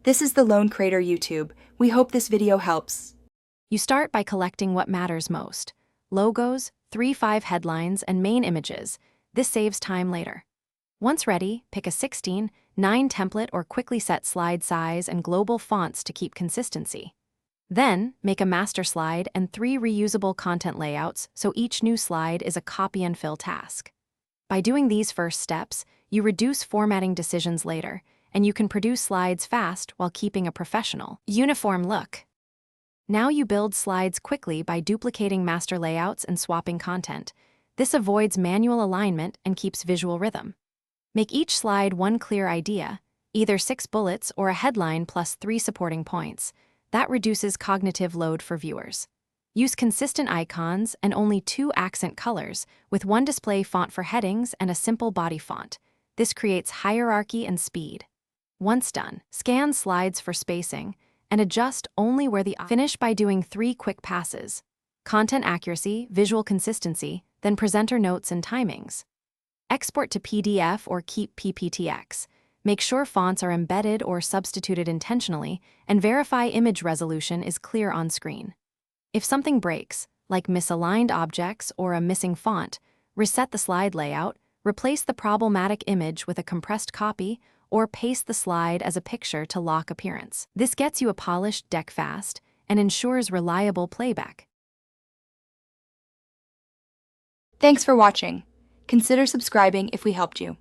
This is the Lone Creator YouTube. We hope this video helps. You start by collecting what matters most: logos, 3-5 headlines, and main images. This saves time later. Once ready, pick a 16:9 template or quickly set slide size and global fonts to keep consistency. Then, make a master slide and 3 reusable content layouts so each new slide is a copy and fill task. By doing these first steps, you reduce formatting decisions later, and you can produce slides fast while keeping a professional, uniform look. Now you build slides quickly by duplicating master layouts and swapping content. This avoids manual alignment and keeps visual rhythm. Make each slide one clear idea, either 6 bullets or a headline plus 3 supporting points. That reduces cognitive load for viewers. Use consistent icons and only 2 accent colors, with 1 display font for headings and a simple body font. This creates hierarchy and speed. Once done, scan slides for spacing and adjust only where finish by doing 3 quick passes: content accuracy, visual consistency, then presenter notes and timings. Export to PDF or keep PPTX. Make sure fonts are embedded or substituted intentionally, and verify image resolution is clear on screen. If something breaks, like misaligned objects or a missing font, reset the slide layout, replace the problematic image with a compressed copy, or paste the slide as a picture to lock appearance. This gets you a polished deck fast and ensures reliable playback. Thanks for watching. Consider subscribing if we helped you.